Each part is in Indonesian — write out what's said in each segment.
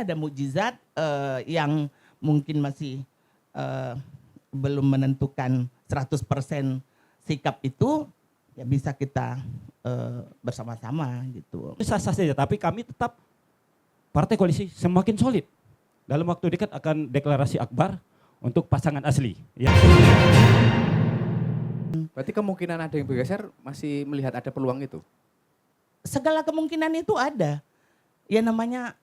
Ada mukjizat yang mungkin masih belum menentukan 100% sikap itu, ya bisa kita bersama-sama gitu. Sah-sah saja, tapi kami tetap partai koalisi semakin solid. Dalam waktu dekat akan deklarasi akbar untuk pasangan asli. Ya. Berarti kemungkinan ada yang bergeser masih melihat ada peluang itu? Segala kemungkinan itu ada. Ya namanya,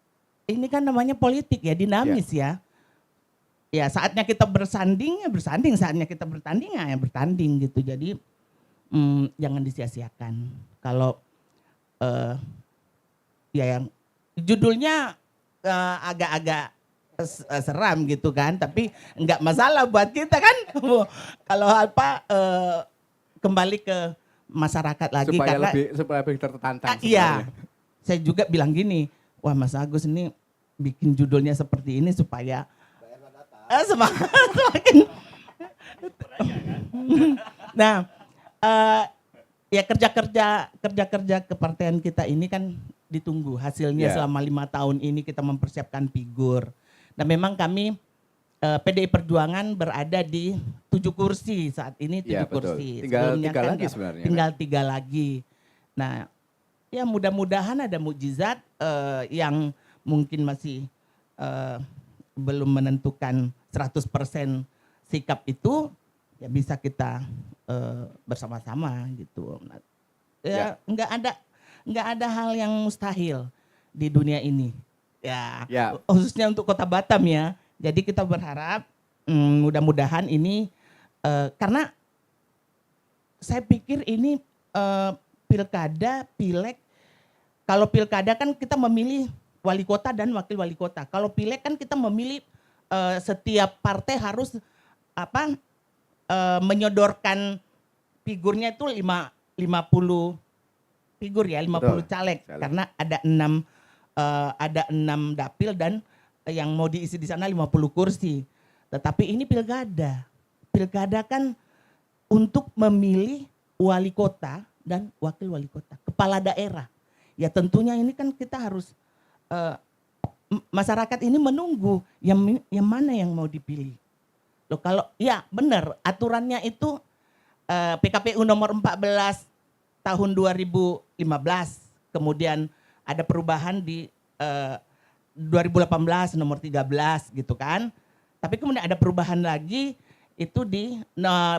ini kan namanya politik ya, dinamis ya. Ya saatnya kita bersanding, ya bersanding. Saatnya kita bertanding, ya bertanding gitu. Jadi jangan disia-siakan. Kalau ya yang judulnya agak-agak seram gitu kan, tapi enggak masalah buat kita kan. Kalau kembali ke masyarakat lagi supaya lebih tertantang. Iya, saya juga bilang gini, wah Mas Agus ini bikin judulnya seperti ini supaya semakin. Nah, ya kerja kepartean kita ini kan ditunggu hasilnya selama 5 tahun ini kita mempersiapkan figur. Dan memang kami PDI Perjuangan berada di 7 kursi saat ini 7 kursi. Tinggal 3 kan lagi sebenarnya. Tinggal 3 lagi. Nah, ya mudah-mudahan ada mukjizat yang mungkin masih belum menentukan 100% sikap itu, ya bisa kita bersama-sama gitu. Ya nggak ada hal yang mustahil di dunia ini. Ya. Khususnya untuk Kota Batam ya. Jadi kita berharap mudah-mudahan ini karena saya pikir ini pilkada, pileg. Kalau pilkada kan kita memilih wali kota dan wakil wali kota. Kalau pileg kan kita memilih setiap partai harus menyodorkan figurnya itu 50 figur ya, 50 caleg. Karena ada 6 dapil dan yang mau diisi di sana 50 kursi. Tetapi ini pilkada. Pilkada kan untuk memilih wali kota dan wakil wali kota, kepala daerah. Ya tentunya ini kan kita harus masyarakat ini menunggu yang mana yang mau dipilih. Loh kalau ya benar aturannya itu PKPU nomor 14 tahun 2015, kemudian ada perubahan di 2018 nomor 13 gitu kan. Tapi kemudian ada perubahan lagi itu di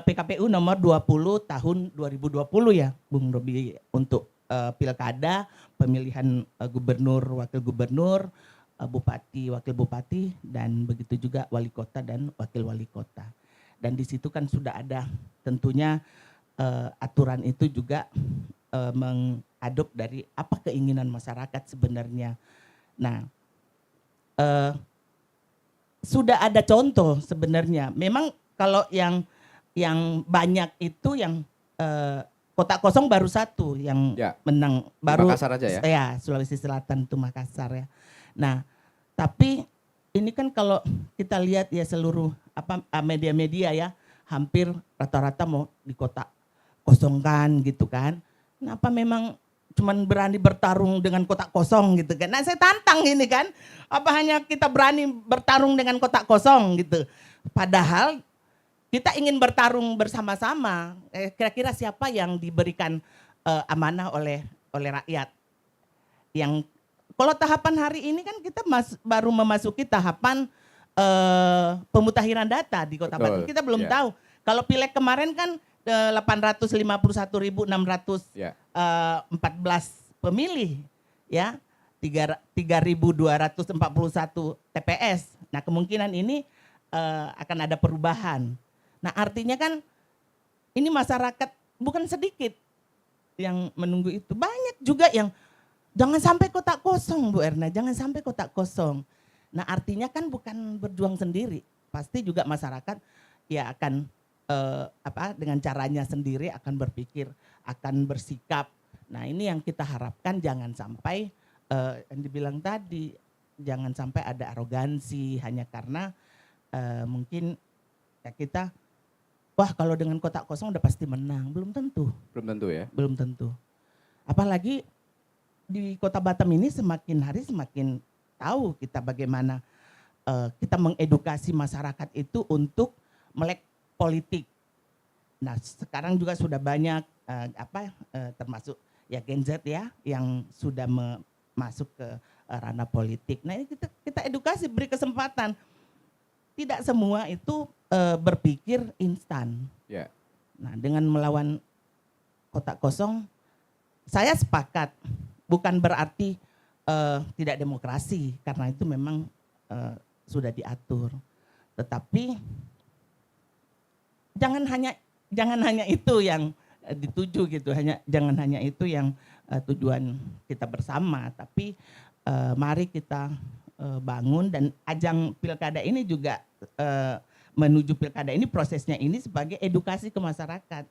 PKPU nomor 20 tahun 2020 ya Bung Robi untuk pilkada, pemilihan gubernur, wakil gubernur, bupati, wakil bupati, dan begitu juga wali kota dan wakil wali kota. Dan di situ kan sudah ada tentunya aturan itu juga mengadop dari apa keinginan masyarakat sebenarnya. Nah, sudah ada contoh sebenarnya. Memang kalau yang banyak itu yang kotak kosong baru 1 yang menang, baru Makassar aja ya. Ya, Sulawesi Selatan itu Makassar ya. Nah, tapi ini kan kalau kita lihat ya seluruh media-media ya hampir rata-rata mau di kotak kosongkan gitu kan. Kenapa memang cuman berani bertarung dengan kotak kosong gitu kan. Nah saya tantang ini kan, apa hanya kita berani bertarung dengan kotak kosong gitu. Padahal kita ingin bertarung bersama-sama. Kira-kira siapa yang diberikan amanah oleh rakyat. Yang kalau tahapan hari ini kan kita baru memasuki tahapan pemutakhiran data di Kota Batam. Kita belum tahu. Kalau pileg kemarin kan 851.614 pemilih ya, 3.241 TPS. Nah kemungkinan ini akan ada perubahan. Nah artinya kan ini masyarakat bukan sedikit yang menunggu itu, banyak juga yang jangan sampai kotak kosong Bu Erna, jangan sampai kotak kosong. Nah artinya kan bukan berjuang sendiri, pasti juga masyarakat ya akan dengan caranya sendiri akan berpikir, akan bersikap. Nah ini yang kita harapkan jangan sampai yang dibilang tadi, jangan sampai ada arogansi hanya karena mungkin ya kita, wah kalau dengan kotak kosong udah pasti menang. Belum tentu. Belum tentu ya? Belum tentu. Apalagi di Kota Batam ini semakin hari semakin tahu kita bagaimana kita mengedukasi masyarakat itu untuk melek politik. Nah, sekarang juga sudah banyak termasuk ya Gen Z ya yang sudah masuk ke ranah politik. Nah, ini kita edukasi, beri kesempatan. Tidak semua itu berpikir instan. Ya. Nah, dengan melawan kotak kosong, saya sepakat. Bukan berarti tidak demokrasi, karena itu memang sudah diatur. Tetapi jangan hanya itu yang dituju gitu, jangan hanya itu yang tujuan kita bersama, tapi mari kita bangun, dan ajang pilkada ini juga menuju pilkada ini, prosesnya ini sebagai edukasi ke masyarakat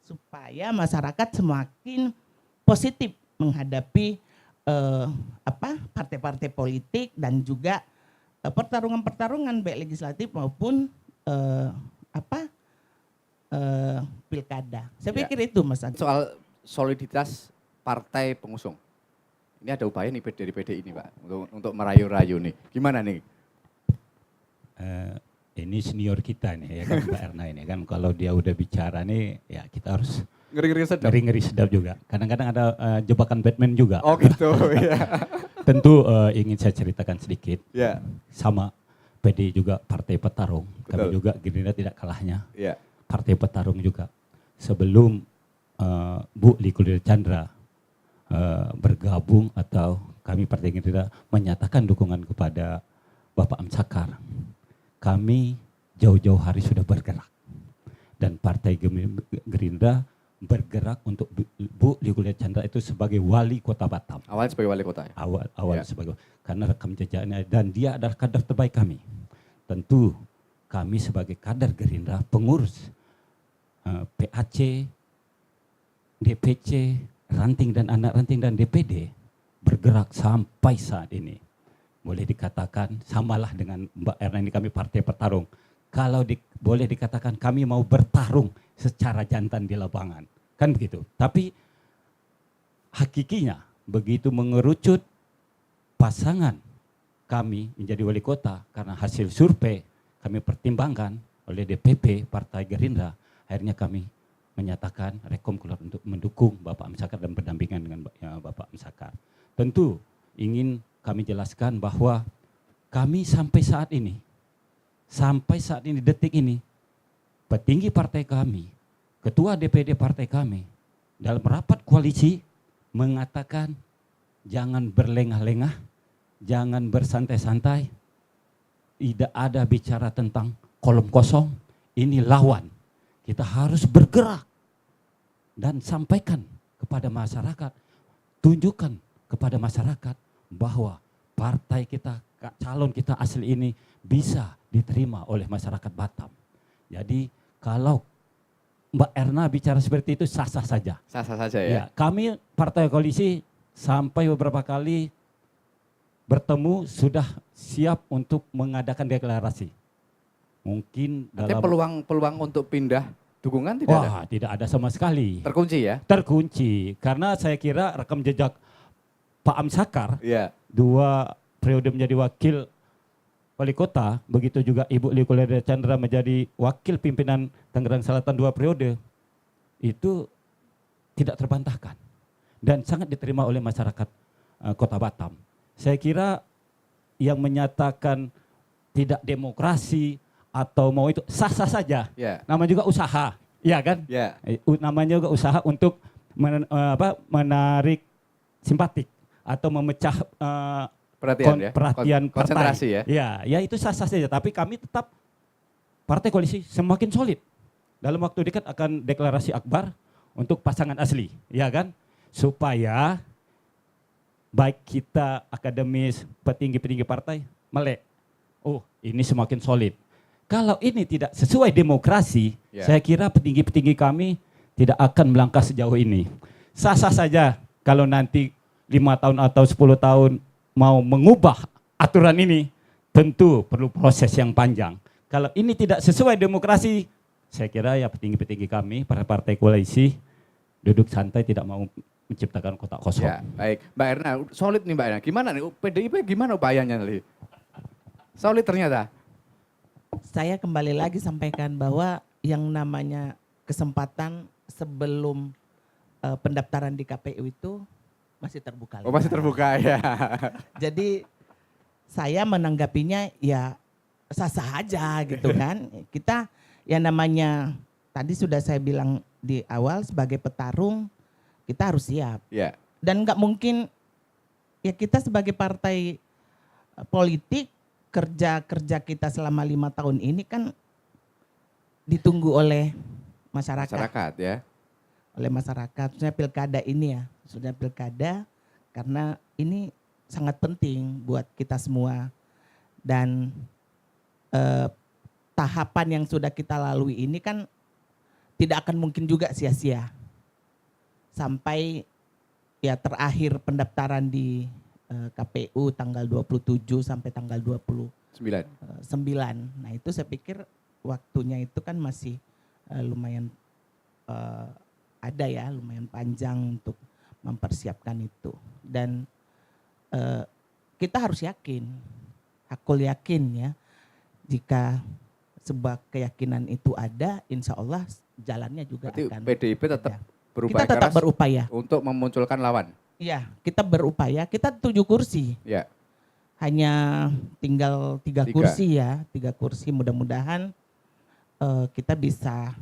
supaya masyarakat semakin positif menghadapi partai-partai politik dan juga pertarungan-pertarungan baik legislatif maupun pilkada. Saya pikir itu Mas Agus. Soal soliditas partai pengusung. Ini ada upaya nih dari PDI ini Pak, untuk merayu-rayu nih. Gimana nih? Ini senior kita nih ya kan Mbak Erna ini kan, kalau dia udah bicara nih ya kita harus Ngeri-ngeri sedap. ngeri-ngeri sedap juga. Kadang-kadang ada jebakan Batman juga. Oh gitu ya. Tentu ingin saya ceritakan sedikit. Ya. Sama PDI juga partai petarung. Kami Betul. juga Gerindra tidak kalahnya. Ya. Partai petarung juga. Sebelum Bu Likulil Chandra bergabung atau kami Partai Gerindra menyatakan dukungan kepada Bapak Amsakar, kami jauh-jauh hari sudah bergerak. Dan Partai Gerindra bergerak untuk Bu Likulil Chandra itu sebagai wali kota Batam. Awalnya sebagai wali kota ya? Awal Ya. sebagai, karena rekam jejaknya dan dia adalah kader terbaik kami. Tentu kami sebagai kader Gerindra, pengurus PAC, DPC, ranting dan anak ranting dan DPD bergerak sampai saat ini. Boleh dikatakan samalah dengan Mbak Erna, ini kami partai petarung. Kalau boleh dikatakan kami mau bertarung secara jantan di lapangan. Kan begitu. Tapi hakikinya begitu mengerucut pasangan kami menjadi wali kota karena hasil survei kami pertimbangkan oleh DPP Partai Gerindra, akhirnya kami menyatakan rekom keluar untuk mendukung Bapak Amsakar dan berdampingan dengan Bapak Amsakar. Tentu ingin kami jelaskan bahwa kami sampai saat ini detik ini, petinggi partai kami, ketua DPD partai kami dalam rapat koalisi mengatakan jangan berlengah-lengah, jangan bersantai-santai, tidak ada bicara tentang kolom kosong, ini lawan. Kita harus bergerak dan sampaikan kepada masyarakat, tunjukkan kepada masyarakat bahwa partai kita, calon kita asli ini bisa diterima oleh masyarakat Batam. Jadi kalau Mbak Erna bicara seperti itu sah-sah saja. Sah-sah saja ya? Ya, kami partai koalisi sampai beberapa kali bertemu sudah siap untuk mengadakan deklarasi. Mungkin Artinya dalam peluang untuk pindah dukungan tidak ada? wah, tidak ada sama sekali. Terkunci ya? Terkunci karena saya kira rekam jejak Pak Amsakar Iya. 2 periode menjadi wakil wali kota, begitu juga Ibu Likulil Chandra menjadi wakil pimpinan Tangerang Selatan 2 periode, itu tidak terbantahkan dan sangat diterima oleh masyarakat Kota Batam. Saya kira yang menyatakan tidak demokrasi atau mau itu sah-sah saja. Ya. Nama juga usaha, ya kan? Ya. Namanya juga usaha untuk menarik simpatik atau memecah Perhatian ya? perhatian Konsentrasi partai. Ya itu sah-sah saja. Tapi kami tetap partai koalisi semakin solid. Dalam waktu dekat akan deklarasi akbar untuk pasangan asli, ya kan? Supaya baik kita akademis, petinggi-petinggi partai melek. Oh, ini semakin solid. Kalau ini tidak sesuai demokrasi, Ya. saya kira petinggi-petinggi kami tidak akan melangkah sejauh ini. Sah-sah saja kalau nanti 5 tahun atau 10 tahun mau mengubah aturan ini, tentu perlu proses yang panjang. Kalau ini tidak sesuai demokrasi, saya kira ya petinggi-petinggi kami, para partai koalisi, duduk santai tidak mau menciptakan kotak kosong. Ya, baik. Mbak Erna, solid nih Mbak Erna. Gimana nih, PDIP gimana upayanya nih? Solid ternyata. Saya kembali lagi sampaikan bahwa yang namanya kesempatan sebelum pendaftaran di KPU itu masih terbuka. Oh, masih terbuka ya. Jadi saya menanggapinya ya sah-sah aja gitu kan. Kita yang namanya tadi sudah saya bilang di awal sebagai petarung kita harus siap. Ya. Dan nggak mungkin ya kita sebagai partai politik kerja kita selama 5 tahun ini kan ditunggu oleh masyarakat. Masyarakat ya. Oleh masyarakat, khususnya pilkada ini ya. Sudah pilkada karena ini sangat penting buat kita semua. Dan tahapan yang sudah kita lalui ini kan tidak akan mungkin juga sia-sia. Sampai ya terakhir pendaftaran di KPU tanggal 27 sampai tanggal 29. 9. Nah itu saya pikir waktunya itu kan masih lumayan ada ya, lumayan panjang untuk mempersiapkan itu. Dan kita harus yakin, hakul yakin ya, jika sebuah keyakinan itu ada, insya Allah jalannya juga Berarti akan PDIP tetap ada. berupaya Kita tetap keras berupaya. untuk memunculkan lawan. Iya, kita berupaya. Kita 7 kursi. Ya. Hanya tinggal 3 Tiga. kursi ya, 3 kursi. Mudah-mudahan kita bisa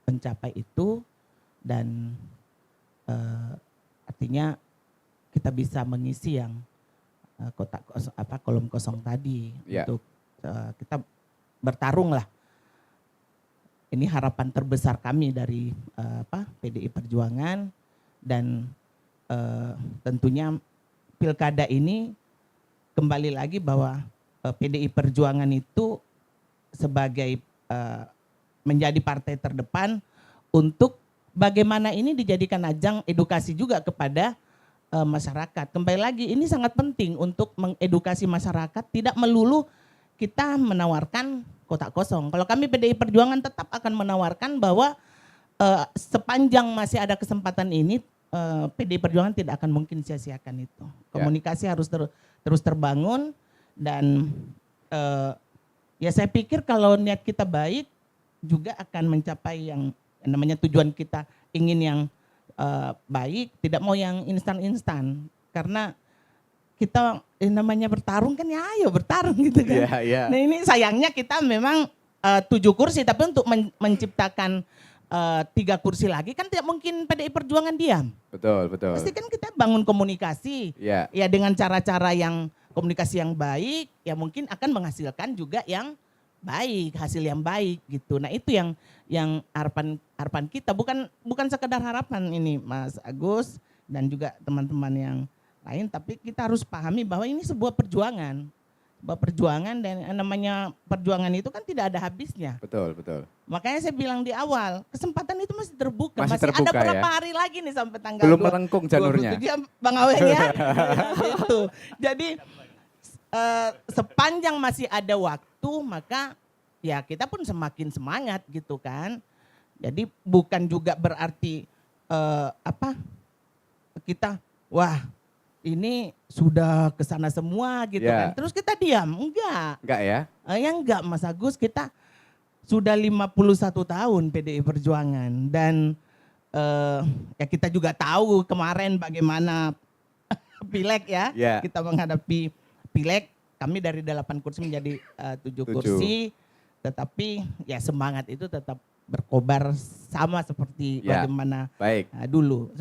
mencapai itu dan artinya kita bisa mengisi yang kotak kosong, kolom kosong tadi Ya. untuk kita bertarung lah. Ini harapan terbesar kami dari PDI Perjuangan dan tentunya pilkada ini kembali lagi bahwa PDI Perjuangan itu sebagai menjadi partai terdepan untuk bagaimana ini dijadikan ajang edukasi juga kepada masyarakat. Kembali lagi ini sangat penting untuk mengedukasi masyarakat, tidak melulu kita menawarkan kotak kosong. Kalau kami PDI Perjuangan tetap akan menawarkan bahwa sepanjang masih ada kesempatan ini PDI Perjuangan tidak akan mungkin sia-siakan itu. Komunikasi harus terus terbangun dan ya saya pikir kalau niat kita baik juga akan mencapai yang namanya tujuan kita ingin yang baik, tidak mau yang instan-instan. Karena kita namanya bertarung kan ya ayo bertarung gitu kan. Iya, iya. Nah ini sayangnya kita memang 7 kursi tapi untuk menciptakan 3 kursi lagi kan tidak mungkin PDI Perjuangan diam. Betul, betul. Pasti kan kita bangun komunikasi. Ya. Ya dengan cara-cara yang komunikasi yang baik ya mungkin akan menghasilkan juga yang baik, hasil yang baik gitu. Nah itu yang harapan kita bukan sekedar harapan ini Mas Agus dan juga teman-teman yang lain, tapi kita harus pahami bahwa ini sebuah perjuangan. Sebuah perjuangan dan namanya perjuangan itu kan tidak ada habisnya. Betul, betul. Makanya saya bilang di awal, kesempatan itu masih terbuka. Masih Masih terbuka ada berapa ya? hari lagi nih sampai tanggal Belum melengkung jalurnya. 27 ya, Bang Awen ya. Itu. Jadi sepanjang masih ada waktu maka ya kita pun semakin semangat gitu kan. Jadi bukan juga berarti kita wah ini sudah kesana semua gitu Ya. kan. Terus kita diam, enggak. Enggak ya? Ya enggak Mas Agus, kita sudah 51 tahun PDI Perjuangan dan ya kita juga tahu kemarin bagaimana pileg ya. Ya. Kita menghadapi pileg, kami dari 8 kursi menjadi 7 kursi. Tetapi ya semangat itu tetap berkobar sama seperti Ya. bagaimana Baik. dulu.